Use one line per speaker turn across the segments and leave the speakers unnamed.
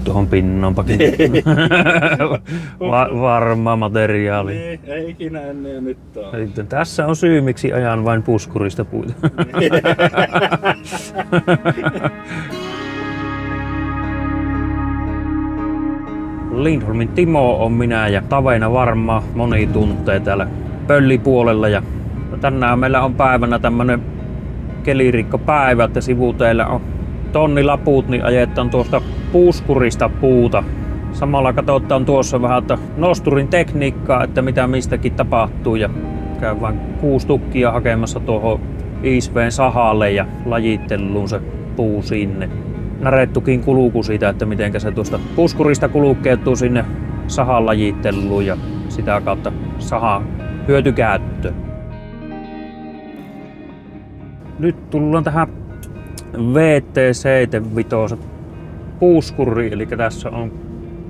tuohon pinnaanpakin. Varma materiaali.
Niin, ei ikinä ennen ja nyt on.
Sitten tässä on syy, miksi ajan vain puskurista puita. Lindholmin Timo on minä ja Taveina varmaan moni tuntee täällä pöllipuolella. Ja tänään meillä on päivänä tämmönen kelirikkopäivä, että sivuteillä on tonnilaput, niin ajetaan tuosta puskurista puuta. Samalla katsotaan tuossa vähän nosturin tekniikkaa, että mitä mistäkin tapahtuu, ja käydään 6 tukkia hakemassa tuohon Iisveen sahalle ja lajitteluun se puu sinne. Näretukin kulku siitä, että miten se tuosta puskurista kulkeutuu sinne sahan lajitteluun ja sitä kautta sahan hyötykäyttöön. Nyt tullaan tähän VT75 puskuriin, eli tässä on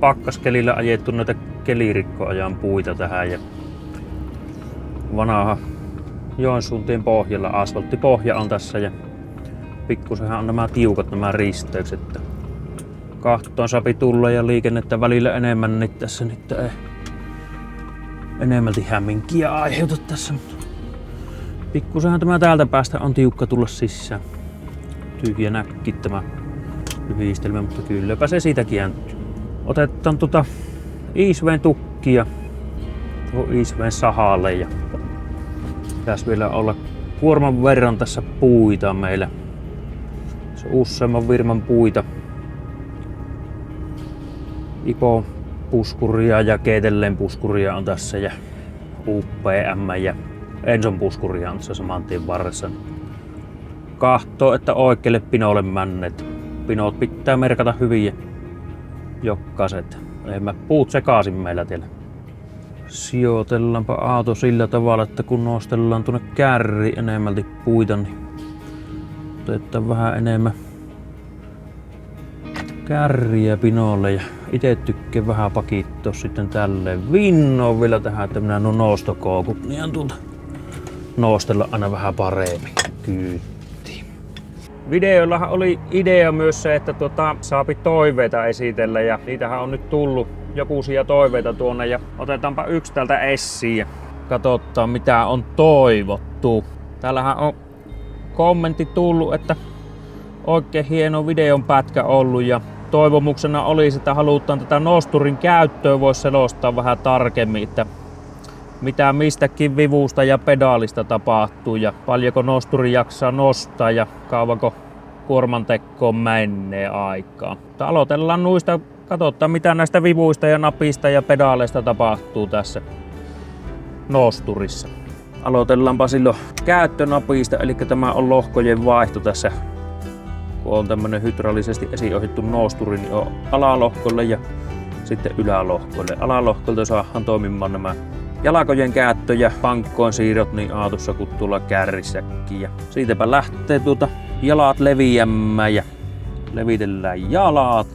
pakkaskelillä ajettu näitä kelirikkoajan puita tähän ja vanha Joensuuntien pohjalla asfalttipohja on tässä ja pikkusenhan on nämä tiukat nämä risteykset. Kahtoon sapi tulla ja liikennettä välillä enemmän, niin tässä nyt ei enemmälti hämminkiä aiheuta tässä. Pikkusenhan tämä täältä päästä on tiukka tulla sisään. Tyhjä näkki tämä yhdistelmä, mutta kylläpä se siitä kääntyy. Otetaan Iisveen tukkia tuohon Iisveen sahalle ja pitäisi vielä olla kuorman verran tässä puita meillä. Se on useamman firman puita. Ipo puskuria ja Keitellen puskuria on tässä ja UPM ja Enson puskuria on tässä saman tien varressa. Kahtoo, että oikealle pinolle männeet. Pinot pitää merkata hyvin ja jokkaset. Ei puut sekaisin meillä tiellä. Sijoitellaanpa auto sillä tavalla, että kun nostellaan tuonne kärriin enemmälti puita, niin otetaan vähän enemmän kärriä pinolle ja itse tykkään vähän pakittaa sitten tälleen vinnoon vielä tähän, että minä nuo nostokoukut, niin tuolta nostella aina vähän paremmin kyytiin. Videollahan oli idea myös se, että saapi toiveita esitellä ja niitähän on nyt tullut jokuisia toiveita tuonne ja otetaanpa yksi täältä esiin ja katsotaan mitä on toivottu. Täällähän on kommentti tullut, että oikein hieno videon pätkä ollut ja toivomuksena olisi, että halutaan tätä nosturin käyttöä voisi selostaa vähän tarkemmin, että mitä mistäkin vivusta ja pedaalista tapahtuu ja paljonko nosturi jaksaa nostaa ja kauanko kuorman tekoon menee aikaa. Mutta aloitellaan nuista, katsotaan mitä näistä vivuista ja napista ja pedaaleista tapahtuu tässä nosturissa. Aloitellaanpa silloin käyttönapista, eli tämä on lohkojen vaihto tässä. Kun on tämmönen hydraulisesti esiohjattu nosturi, niin on alalohkolle ja sitten ylälohkolle. Alalohkolta saadaan toimimaan nämä jalkojen käyttö ja pankkoon siirrot niin aatossa kuin tuolla kärrissäkin. Ja siitäpä lähtee jalat leviämään ja levitellään jalat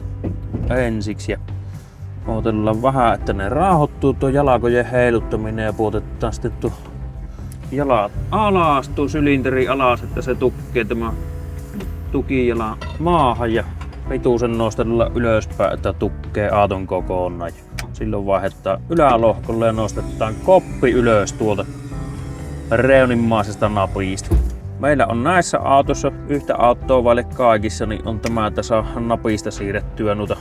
ensiksi ja odotellaan vähän, että ne rauhoittuu tuo jalkojen heiluttaminen ja puotetaan sitten tuo jalat alas, tuo sylinteri alas, että se tukkee tämä tukijalan maahan ja pituusen nostellaan ylöspäin, että tukkee aaton kokonaan. Silloin vaihdetaan ylälohkolle ja nostetaan koppi ylös tuolta reunimmaisesta napista. Meillä on näissä autossa yhtä autoa vaille kaikissa, niin on tämä, että saadaan napista siirrettyä noita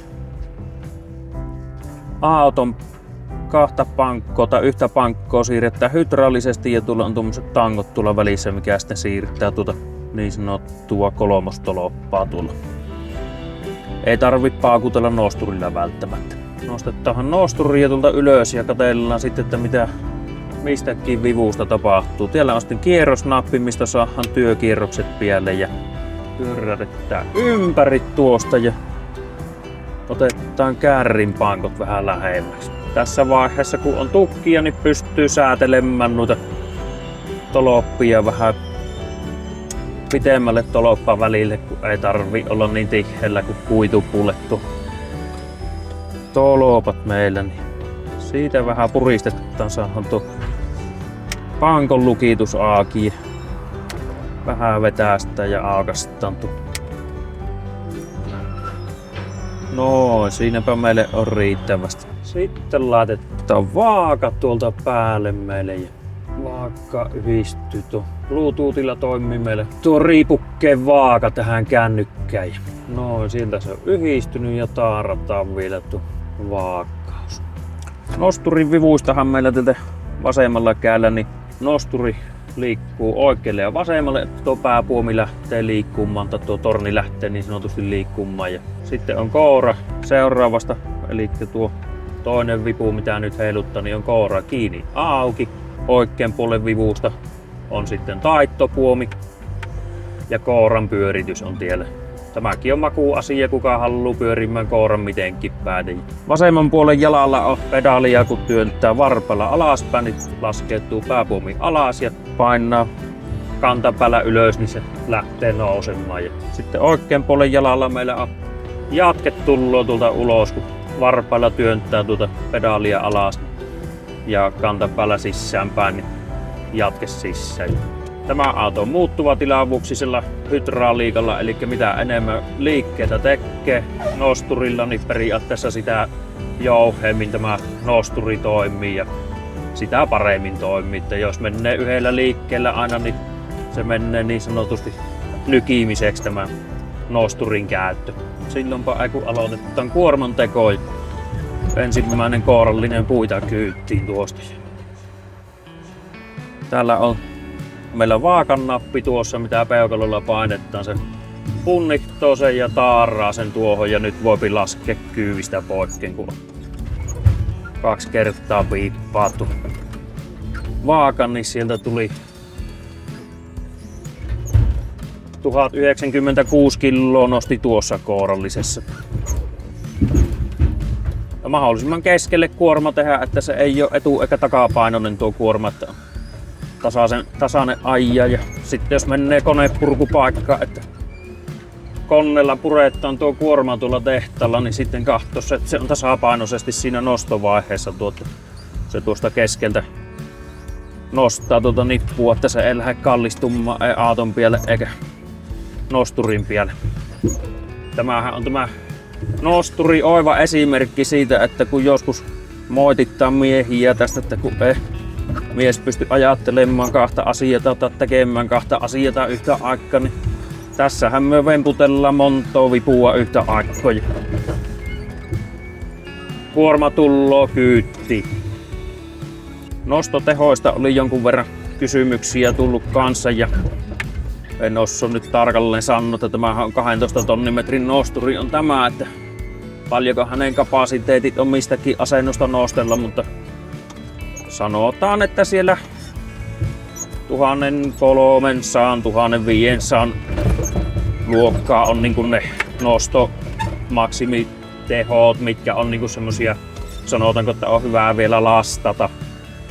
auton kahta pankkoa tai yhtä pankkoa siirretään hydraulisesti ja tuolla on tuommoiset tangot tuolla välissä, mikä sitten siirtää tuota niin sanottua kolmostoloppaa tuolla. Ei tarvitse paakutella nosturilla välttämättä. Nostetaan nosturia tuolta ylös ja katsellaan sitten, että mitä mistäkin vivusta tapahtuu. Siellä on sitten kierrosnappi, mistä saadaan työkierrokset pialle ja pyörätetään ympäri tuosta ja otetaan kärrin pankot vähän lähemmäksi. Tässä vaiheessa kun on tukkia, niin pystyy säätelemään noita toloppia vähän pitemmälle toloppa välille, kun ei tarvi olla niin tiheällä kuin kuitupullettu tolopat meillä. Niin siitä vähän puristetaan, saadaan tuo pankon lukitus auki. Vähän vetää sitä ja aukastaan tuo No, siinäpä meille on riittävästi. Sitten laitetaan vaaka tuolta päälle meille ja vaaka yhdistyy tuo. Bluetoothilla toimii meille tuo riipukkeen vaaka tähän kännykkään. No, siltä se on yhdistynyt ja taarataan vielä tuo vaakkaus. Nosturin vivuistahan meillä tältä vasemmalla kädellä, niin nosturi liikkuu oikealle ja vasemmalle, että tuo pääpuomi lähtee liikkumaan, tai tuo torni lähtee niin sanotusti liikkumaan. Ja sitten on koura seuraavasta, eli tuo toinen vipu, mitä nyt heiluttaa, niin on koura kiinni auki. Oikean puolen vivusta on sitten taittopuomi ja kooran pyöritys on tiellä. Tämäkin on makuasia, kuka haluaa pyörimään kooran mitenkin päätin. Vasemman puolen jalalla on pedaalia, kun työntää varpalla alaspäin, niin laskeutuu pääpuomi alas ja painaa kantapäällä ylös, niin se lähtee nousemaan. Ja sitten oikean puolen jalalla meillä on jatke tulloo tuolta ulos, kun varpailla työntää tuota pedaalia alas ja kantapäällä sisäänpäin, niin jatke sisään. Tämä auto on muuttuva tilavuuksisella hydrauliikalla, eli mitä enemmän liikkeitä tekee nosturilla, niin periaatteessa sitä jouhemmin tämä nosturi toimii ja sitä paremmin toimii. Että jos menee yhdellä liikkeellä aina, niin se menee niin sanotusti nykimiseksi tämä nosturin käyttö. Silloinpa kun aloitetaan kuorman teko, ensimmäinen kourallinen puita kyyttiin tuosta. Täällä on meillä vaakan nappi tuossa, mitä peukalolla painetaan. Se punnittoo sen ja taaraa sen tuohon ja nyt voipi laskea kyyvistä poikkeen, kun 2 kertaa piippaattu vaakan, niin sieltä tuli 1096 kiloa nosti tuossa kourallisessa. Ja mahdollisimman keskelle kuorma tehdä, että se ei ole etu- eikä takapainoinen tuo kuorma, että tasainen aija. Ja sitten jos menee konepurkupaikkaan, että konnella puretaan tuo kuorma tuolla tehtaalla, niin sitten katsoa, että se on tasapainoisesti siinä nostovaiheessa se tuosta keskeltä nostaa tuota nippua, että se ei lähde kallistumaan ei aaton pielle eikä nosturin pielle. Tämähän on tämä nosturi oiva esimerkki siitä, että kun joskus moitittaa miehiä tästä, että kun ei mies pysty ajattelemaan 2 asiaa tai tekemään 2 asiaa yhtä aikaa, niin tässähän me vemputellaan montoa vipua yhtä aikaa. Kuorma tulloo kyytti. Nostotehoista oli jonkun verran kysymyksiä tullut kanssa ja en osaa nyt tarkalleen sanoa, että tämähän on 12 tonnimetrin nosturi on tämä, että paljonko hänen kapasiteetit on mistäkin asennosta nostella, mutta sanotaan, että siellä 1300–1500 luokkaa on niin kuin ne nostomaksimitehot, mitkä on niin kuin semmosia, sanotaanko, että on hyvää vielä lastata.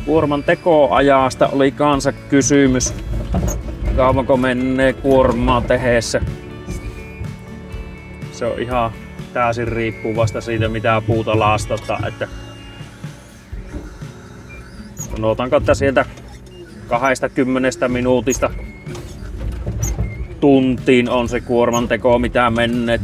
Kuorman tekoajasta oli kanssa kysymys. Kauanko menee kuormaa tehdessä? Se on ihan täysin riippuvasta siitä, mitä puuta lastata. Että sanotaanko, että sieltä 20 minuutista tuntiin on se kuorman teko, mitä menee.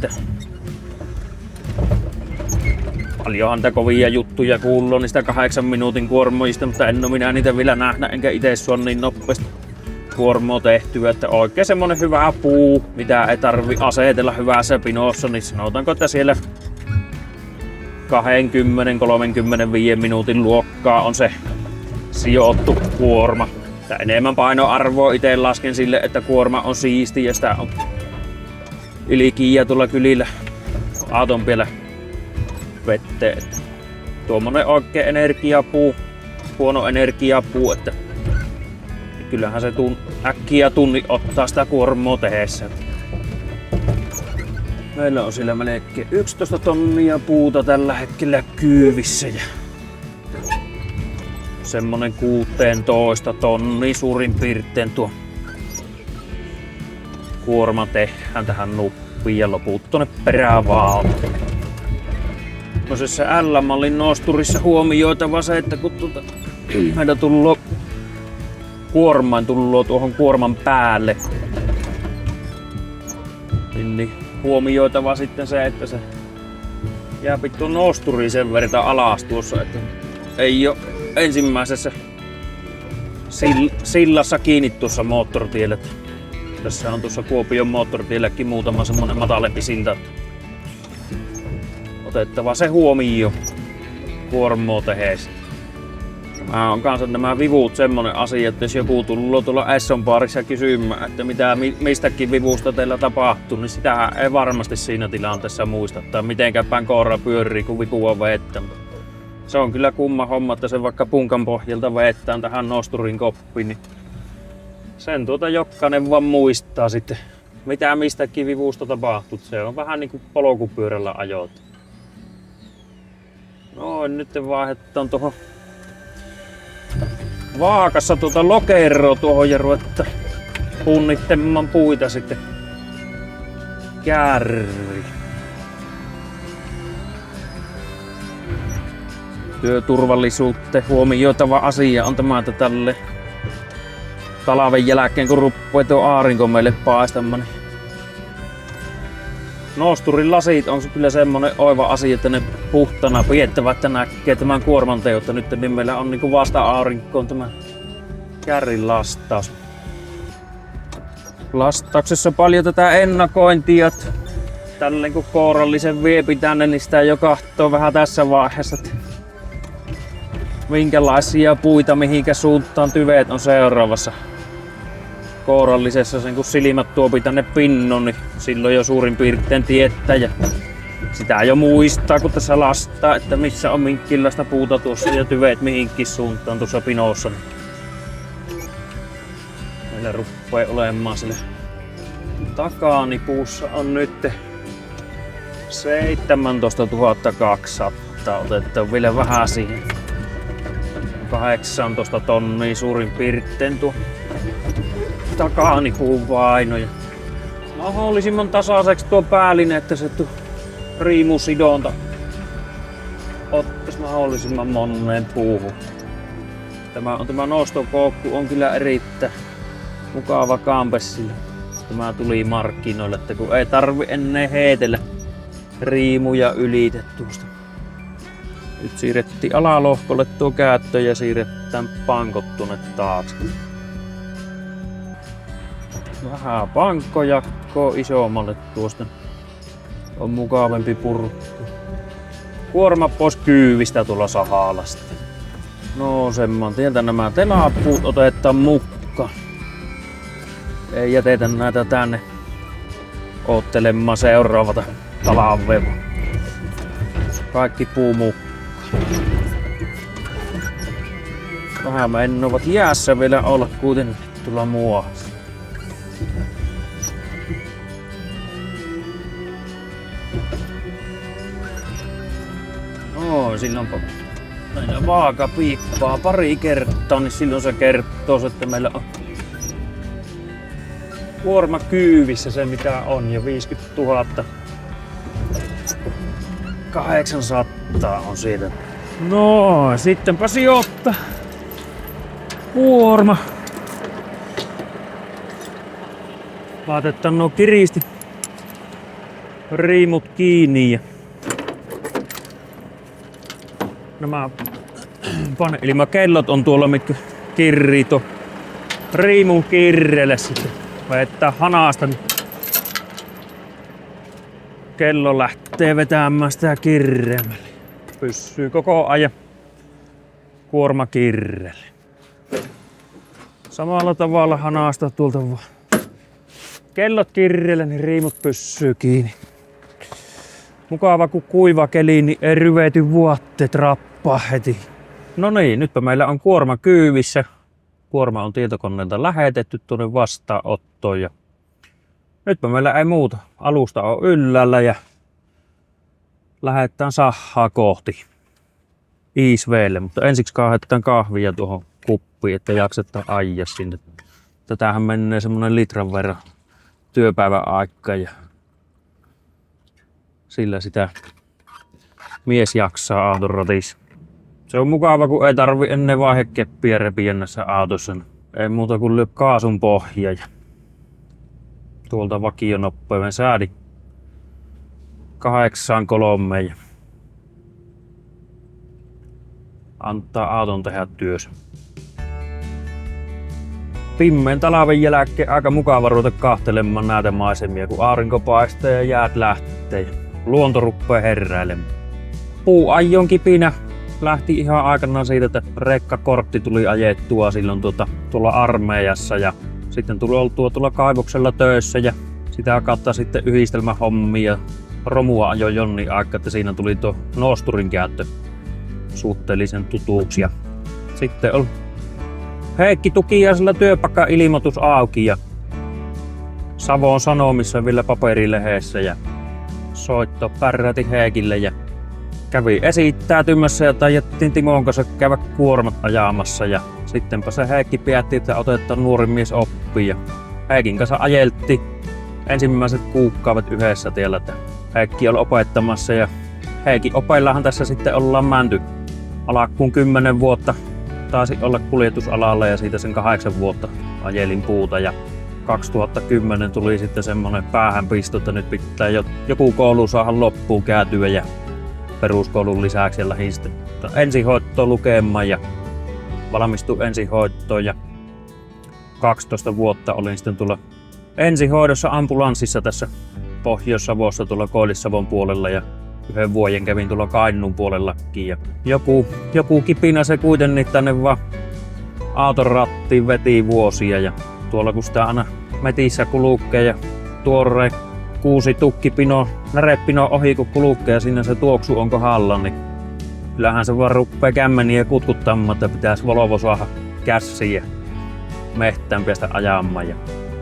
Paljonhan niitä kovia juttuja kuuluu niistä 8 minuutin kuormoista, mutta en ole minä niitä vielä nähdä, enkä itse sua niin nopeasti kuormoa tehtyä, että oikein semmonen hyvä puu, mitä ei tarvi asetella hyvässä pinossa, niin sanotaanko, että siellä 20–35 minuutin luokkaa on se sijoittu kuorma. Ja enemmän painoarvoa itse lasken sille, että kuorma on siisti ja sitä on ylikiiä tuolla kylillä auton vielä vetteen. Tuommoinen oikein energiapuu, huono energiapuu, että kyllähän se äkkiä tunni ottaa sitä kuormaa tehdessä. Meillä on siellä melkein 11 tonnia puuta tällä hetkellä kyyvissä ja semmonen 16 tonnia suurin piirtein tuo kuorma tehdään tähän nuppiin ja loput tuonne perävaalle. Se L-mallin nosturissa huomioitava se, että kun meidän tulloo tuohon kuorman päälle, niin huomioitava sitten se, että se Jää vittu nosturi sen verran alas tuossa, että ei oo ensimmäisessä sillassa kiinni tuossa moottoritielle. Tässä on tuossa Kuopion moottoritielläkin muutama semmonen matalempi silta. Otettava se huomioon kuormaa tehes. Mä on kanssa nämä vivut semmonen asia, että jos joku tullut tuolla Esson baarissa kysymään, että mitä mistäkin vivusta teillä tapahtuu, niin sitä ei varmasti siinä tilanteessa muista. Tai mitenkä päin koira pyörii, kun vipu on vettä. Se on kyllä kumma homma, että se vaikka punkan pohjalta vettään tähän nosturin koppiin, niin sen jokainen vaan muistaa sitten, mitä mistäkin vivusta tapahtuu. Se on vähän niinku polkupyörällä ajot. No nyt vaihdetaan tuohon vaakassa lokeroa tuohon ja ruvetta punnittelemaan puita sitten kärri. Työturvallisuuteen huomioitava asia on tämä, että tälle talven jälkeen kun ruppee tuo aurinko meille paistamaan, niin nosturin lasit on kyllä semmonen oiva asia, että ne puhtana piettävä, että näkee tämän kuorman teotta. Nyt niin meillä on niinku vasta aurinkoon tämä kärrin lastaus. Lastauksessa paljon tätä ennakointia. Tälleen kun kourallisen viepi tänne, niin sitä jo kahtoo vähän tässä vaiheessa, että minkälaisia puita mihinkä suuntaan tyveet on seuraavassa. Kourallisessa sen kun silmät tuopi tänne pinnon, niin silloin jo suurin piirtein tietää ja sitä jo muistaa kun tässä lastaa, että missä on minkälaista puuta tuossa ja tyveet mihinkin suuntaan tuossa pinossa. Meillä ruppee olemaan sille takanipuussa on nyt 17 200. Otetaan vielä vähän siihen. 18 tonnia suurin piirtein tuo takanipuun paino. Ja mahdollisimman tasaiseksi tuo päällinen, että se riimusidonta ottaisi mahdollisimman moneen puuhun. Tämä nostokoukku on kyllä erittäin mukava kampessille. Tämä tuli markkinoille, että kun ei tarvi ennen heitellä riimuja ylite tuosta. Nyt siirrettiin alalohkolle tuo käyttö ja siirretään pankot tuonne taakse. Vähän pankkojakkoa isommalle tuosta. On mukavampi purkku. Kuorma pois kyyvistä tuolla sahalla sitten. No semmoinen. Tieltä nämä telapuut otetaan mukaan. Ei jätetä näitä tänne oottelemaan seuraavata talvea. Kaikki puu mukaan. Vähän mennovat jäässä vielä olla kuitenkin tulla muohassa. No, silloin meillä vaaka piippaa pari kertaa, niin silloin se kertoo, että meillä on kuorma kyyvissä se mitä on jo 50 800 on siitä. No, sittenpä sijoittaa kuorma. Laitetaan nuo kiristi riimut kiinni ja nämä paneelimakellot on tuolla, mitkä kirrii tuon riimun kirrelle sitten. Vetää hanasta, niin kello lähtee vetämään sitä kirremälle. Pysyy koko ajan kuorma kirrelle. Samalla tavalla hanasta tuolta vaan kellot kirrelle, niin riimut pysyy kiinni. Mukava kun kuiva keli, niin ei ryvety vuotteet rappaa heti. No niin, nytpä meillä on kuorma kyyvissä. Kuorma on tietokoneelta lähetetty tuonne vastaanottoon ja nytpä meillä ei muuta. Alusta on yllällä ja lähdetään sahaa kohti ISVlle, mutta ensiksi kaadetaan kahvia tuohon kuppiin, että jaksetaan ajaa sinne. Tätähän menee semmonen litran verran työpäivän aikaa ja sillä sitä mies jaksaa auton ratissa. Se on mukava, kun ei tarvi ennen vaihekeppiä repiä näissä autossa. Ei muuta kuin lyö kaasun pohja ja tuolta vakionoppeuden säädi 8.3 ja antaa auton tehdä työssä. Pimmeen talven jälkeen aika mukava ruveta kahtelemaan näitä maisemia, kun aurinko paistaa ja jäät lähtee. Luonto ruppee heräilemään. Puuajon kipinä lähti ihan aikanaan siitä, että rekkakortti tuli ajettua silloin tuolla armeijassa ja sitten tuli oltua tuolla kaivoksella töissä ja sitä kautta sitten yhdistelmähommia. Romua ajoi jonni aika, että siinä tuli tuo noosturin käyttö suhteellisen tutuksi. Ja sitten oli Heikki Tukiaisella työpaikka-ilmoitus auki ja Savon Sanomissa vielä paperilehdessä ja soitto pärräti Heikille ja kävi esittäytymässä ja taidettiin Timon kanssa käydä kuormat ajamassa ja sittenpä se Heikki päätti, että otetaan nuori mies oppia ja Heikin kanssa ajeltiin ensimmäiset kuukaudet yhdessä tiellä, että Heikki oli opettamassa ja Heikin opeillahan tässä sitten ollaan menty alkuun 10 vuotta. Taisi olla kuljetusalalla ja siitä sen 8 vuotta ajelin puuta ja 2010 tuli sitten semmonen päähänpisto, että nyt pitää joku koulu saada loppuun käytyä ja peruskoulun lisäksi lähdin sitten ensihoitoon lukemaan ja valmistuin ensihoitoon ja 12 vuotta olin sitten tuolla ensihoidossa ambulanssissa tässä Pohjois-Savossa tuolla Koillis-Savon puolella ja 1 vuoden kävin tuolla Kainuun puolellakin ja joku kipinä se kuitenkin tänne vaan auton rattiin veti vuosia ja tuolla kun sitä aina metissä kulkee ja tuore kuusi tukkipino, närepino ohi kun kulkee ja siinä se tuoksu on kohdalla, niin kyllähän se vaan ruppee kämmeniä kutkuttamaan, että pitäisi Volvo saada kässiin ja mehtään päästä ajamaan ja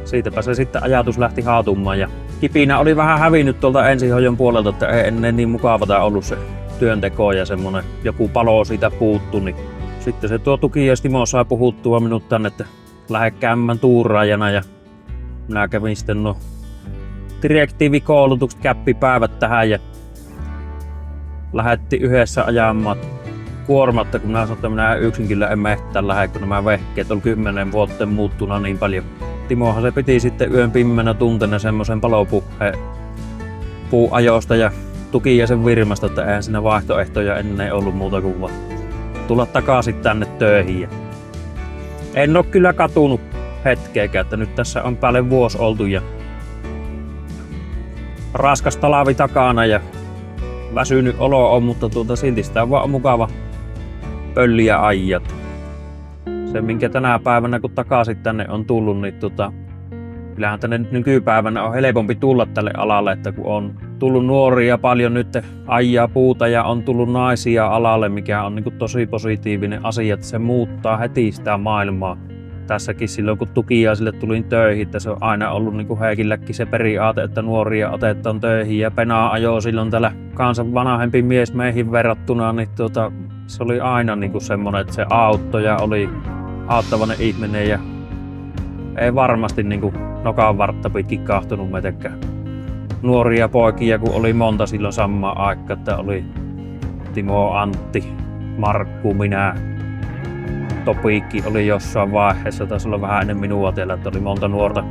siitäpä se sitten ajatus lähti haatumaan ja kipinä oli vähän hävinnyt tuolta ensihoidon puolelta, että ei ennen niin mukavata ollut se työnteko ja semmonen joku palo siitä puuttu, niin sitten se tuo Tukiais Timo sai puhuttua minut tänne, että lähde käymään tuuraajana ja minä kävin sitten direktiivikoulutukset käppipäivät tähän ja lähdettiin yhdessä ajamaan kuormatta, kun minä sanoin, että minä yksin kyllä en mehtään lähde, kun nämä vehkeet on 10 vuotta muuttuna niin paljon. Timohan se piti sitten yön pimmenä tuntena semmoisen puuajosta ja Tukiaisen virmasta, että eihän siinä vaihtoehtoja ennen ollut muuta kuin vaan tulla takaisin tänne töihin. En ole kyllä katunut hetkeäkään, että nyt tässä on päälle vuosi oltu ja raskas talvi takana ja väsynyt olo on, mutta silti sitä on vaan mukava pölliä ajat. Se minkä tänä päivänä kun takaisin tänne on tullut, niin kyllähän tänne nykypäivänä on helpompi tulla tälle alalle, että kun on tullut nuoria paljon nyt ajaa puuta ja on tullut naisia alalle, mikä on niin tosi positiivinen asia, että se muuttaa heti sitä maailmaa. Tässäkin silloin kun Tukiaisille tulin töihin, että se on aina ollut niin kuin Heikilläkin se periaate, että nuoria otetaan töihin ja Penaa ajoi silloin täällä kansan vanhempi mies meihin verrattuna, niin se oli aina niin kuin semmoinen, että se auttaja oli auttavainen ihminen ja ei varmasti niin kuin nokan vartta pitkin kahtonut mitenkään. Nuoria poikia kun oli monta silloin samaan aikaan, että oli Timo, Antti, Markku, minä, Topikki oli jossain vaiheessa, taisi olla vähän ennen minua teillä, että oli monta nuorta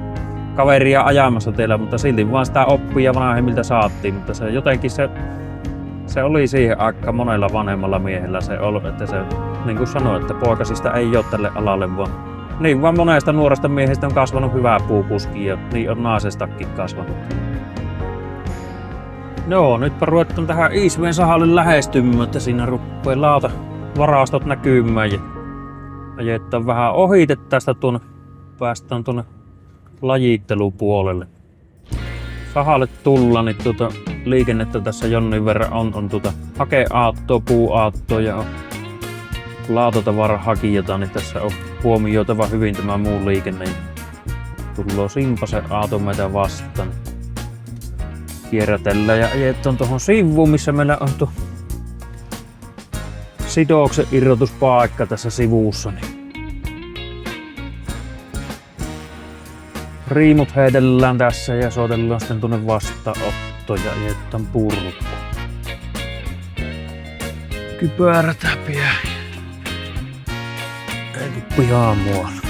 kaveria ajamassa teillä, mutta silti vaan sitä oppia vanhemmilta saattiin, mutta se jotenkin se oli siihen aikaan monella vanhemmalla miehellä se ollut, että se niin kuin sanoin, että poikasista ei ole tälle alalle vaan. Niin vaan monesta nuoresta miehestä on kasvanut hyvää puukuski ja niin on naisestakin kasvanut. Joo, nytpä ruvetaan tähän Iisveen sahalle lähestymään, että siinä ruppee lautavarastot näkymään ja ajetaan vähän ohite tästä päästään tuonne lajittelupuolelle. Sahalle tullaan, niin liikennettä tässä jonnin verran on hakeaattoa, puuaattoa ja lautatavarahakijoita, niin tässä on huomioitava hyvin tämä muu liikenne. Tullaan Simpasen aato meitä vastaan. Kierrätellään ja ajetaan tuohon sivuun, missä meillä on tuo sidoksen irrotuspaikka tässä sivussa. Niin riimut heitellään tässä ja soitellaan sitten tuonne vastaanotto ja ajetaan purku. Kypärät häpiää. Ei pihaa muualla.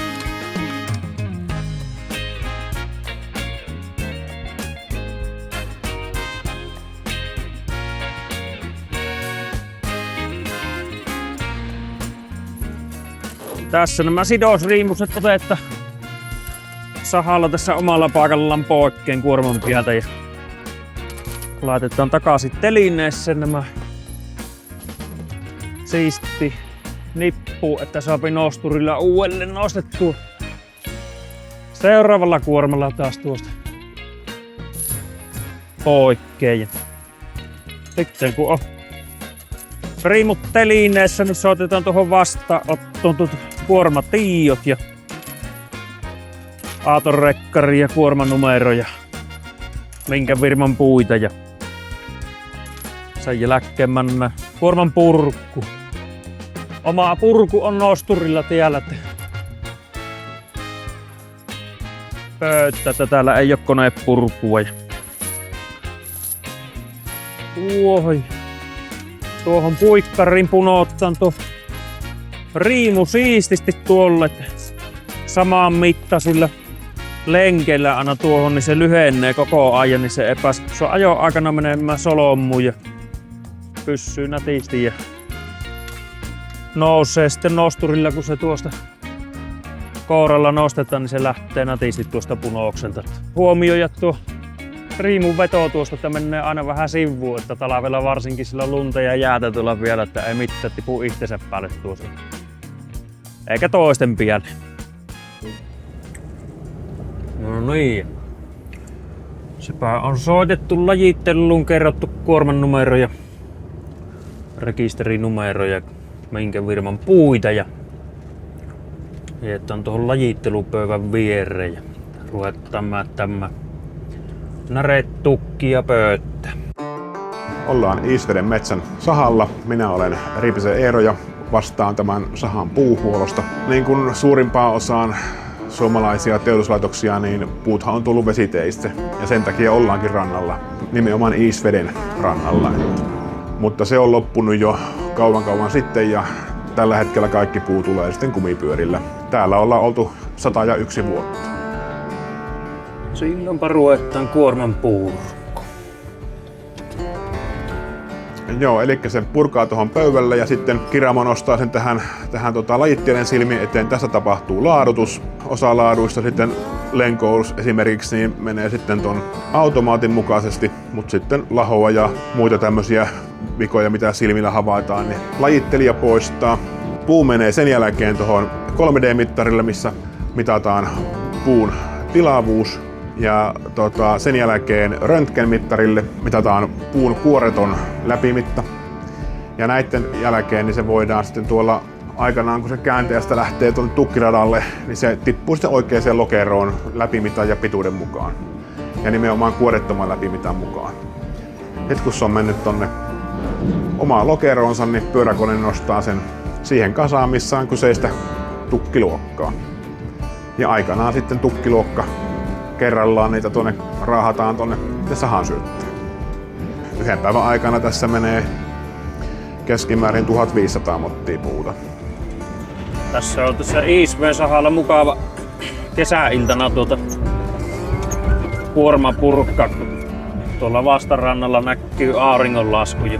Tässä nämä sidosriimuset otetta sahalla tässä omalla paikallaan poikkeen kuorman päältä ja laitetaan takaisin telineeseen nämä siisti nippu, että saapi nosturilla uudelleen nostettua. Seuraavalla kuormalla taas tuosta poikkeen. Sitten kun on riimut telineessä, niin otetaan tuohon vastaanottoon kuormatiiot ja aatonrekkari ja kuormanumeroja, minkä firman puita ja sen jälkeen mennään kuorman purku. Oma purku on nosturilla tiellä. Pöytä, että täällä ei oo konepurkua. Tuohon puikkarin punottan tuo riimu siististi tuolle. Samaan mittaisilla lenkeillä aina tuohon, niin se lyhenee koko ajan, niin se se on ajon aikana menemään solmuun ja pysyy nätisti ja nousee sitten nosturilla, kun se tuosta kouralla nostetaan, niin se lähtee nätisti tuosta punoukselta. Huomioida tuo riimun veto tuosta, että menee aina vähän sivuun, että talvella varsinkin sillä lunta ja jäätä tulla vielä, että ei mitään tipu itsensä päälle tuossa. Eikä toisten pian. No niin. Sepä on soitettu lajitteluun, kerrottu kuorman numeroja, rekisterinumeroja, minkä firman puita ja jätän tuohon lajittelupöydän viereen ja ruvetaan tämä näreet, tukki ja pöytä.
Ollaan Iisveden metsän sahalla. Minä olen Riipisen Eero ja vastaan tämän sahan puuhuollosta. Niin kuin suurimpaan osaan suomalaisia teollisuuslaitoksia, niin puuthan on tullut vesiteistä ja sen takia ollaankin rannalla, nimenomaan Iisveden rannalla. Mutta se on loppunut jo kauan sitten ja tällä hetkellä kaikki puu tulee sitten kumipyörillä. Täällä ollaan oltu 101 vuotta.
Silloinpa ruvetaan kuorman purku.
Joo, eli se purkaa tuohon pöydälle ja sitten Kiramo nostaa sen tähän lajitteiden silmien eteen. Tässä tapahtuu laadutus. Osa laaduista sitten lenkous esimerkiksi niin menee sitten ton automaatin mukaisesti, mutta sitten lahoa ja muita tämmöisiä vikoja, mitä silmillä havaitaan, niin lajittelija poistaa. Puu menee sen jälkeen tuohon 3D-mittarille, missä mitataan puun tilavuus. Ja sen jälkeen röntgenmittarille mitataan puun kuoreton läpimitta. Ja näiden jälkeen niin se voidaan sitten tuolla aikanaan, kun se käänteestä lähtee tuonne tukkiradalle, niin se tippuu sitten oikeaan lokeroon läpimitan ja pituuden mukaan. Ja nimenomaan kuorettoman läpimitan mukaan. Sitten kun se on mennyt tonne omaan lokeroonsa, niin pyöräkone nostaa sen siihen kasaan, missä on kyseistä tukkiluokkaa. Ja aikanaan sitten tukkiluokka kerrallaan niitä tuonne raahataan tuonne sahan syöttöön. Yhden päivän aikana tässä menee keskimäärin 1500 mottia puuta.
Tässä on tässä Iisveden sahalla mukava kesäiltana kuormapurkka. Tuolla vastarannalla näkyy auringonlasku ja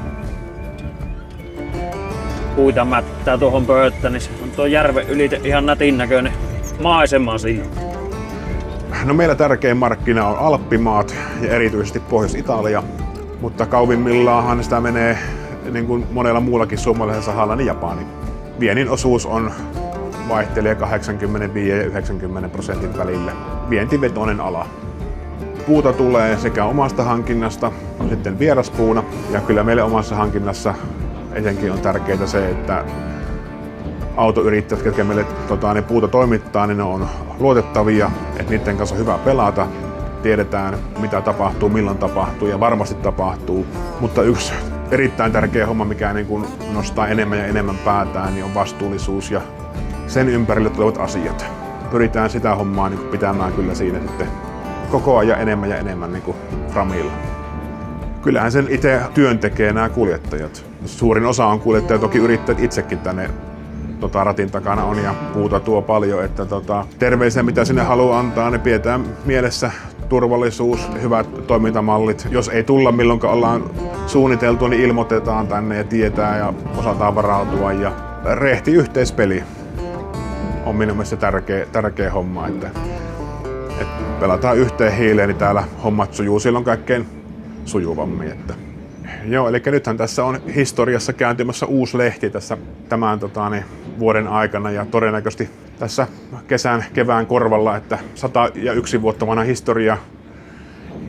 puita mättää tuohon pöytään, niin on tuo järven ylite ihan nätin näköinen maisema siinä.
No meillä tärkein markkina on Alppimaat ja erityisesti Pohjois-Italia, mutta kauimmillaanhan sitä menee niin kuin monella muullakin suomalaisella sahalla niin Japani. Viennin osuus vaihtelee 85 ja 90% välillä. Vientivetoinen ala. Puuta tulee sekä omasta hankinnasta, sitten vieraspuuna ja kyllä meille omassa hankinnassa etenkin on tärkeää se, että autoyrittäjät, jotka meille ne puuta toimittaa, niin ne on luotettavia, että niiden kanssa on hyvä pelata. Tiedetään mitä tapahtuu, milloin tapahtuu ja varmasti tapahtuu. Mutta yksi erittäin tärkeä homma, mikä niin kun nostaa enemmän ja enemmän päätään, niin on vastuullisuus ja sen ympärille tulevat asiat. Pyritään sitä hommaa niin pitämään kyllä siinä sitten koko ajan enemmän ja enemmän niin framilla. Kyllähän sen itse työn tekee nämä kuljettajat. Suurin osa on kuljettajia, toki yrittäjät itsekin tänne ratin takana on ja puuta tuo paljon, että terveisiä mitä sinne haluaa antaa, ne pidetään mielessä turvallisuus, hyvät toimintamallit. Jos ei tulla milloinkaan ollaan suunniteltu, niin ilmoitetaan tänne ja tietää ja osataan varautua ja rehti yhteispeli. on minun mielestä tärkeä homma, että pelataan yhteen hiileen, niin täällä hommat sujuu silloin kaikkein sujuvammin. Joo, eli nythän tässä on historiassa kääntymässä uusi lehti tässä tämän vuoden aikana ja todennäköisesti tässä kevään korvalla, että 101 vuotta vanha historia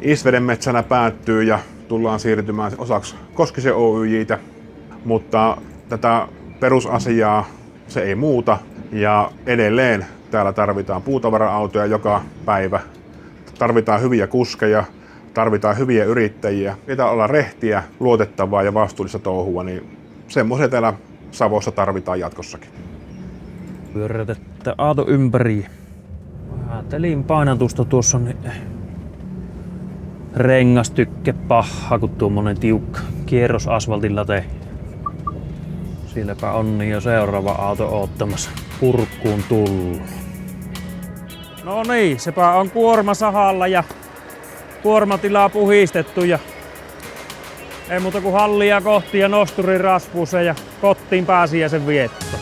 Isveden metsänä päättyy ja tullaan siirtymään osaksi Koskisen Oyj:tä, mutta tätä perusasiaa se ei muuta ja edelleen täällä tarvitaan puutavara-autoja joka päivä, tarvitaan hyviä kuskeja, tarvitaan hyviä yrittäjiä, pitää olla rehtiä, luotettavaa ja vastuullista touhua, niin semmoisia täällä Savossa tarvitaan jatkossakin.
Pyörätettä aato ympäri. Ajattelin painatusta tuossa on rengastykke paha, kun tuommoinen tiukka kierros asfaltilla tee. Silläpä on jo seuraava auto oottamassa purkkuun tullut. No niin, sepä on kuorma sahalla ja kuormatilaa puhistettu ja ei muuta kuin hallia kohti ja nosturin rasvuuseen ja kotiin pääsiäisen vietto.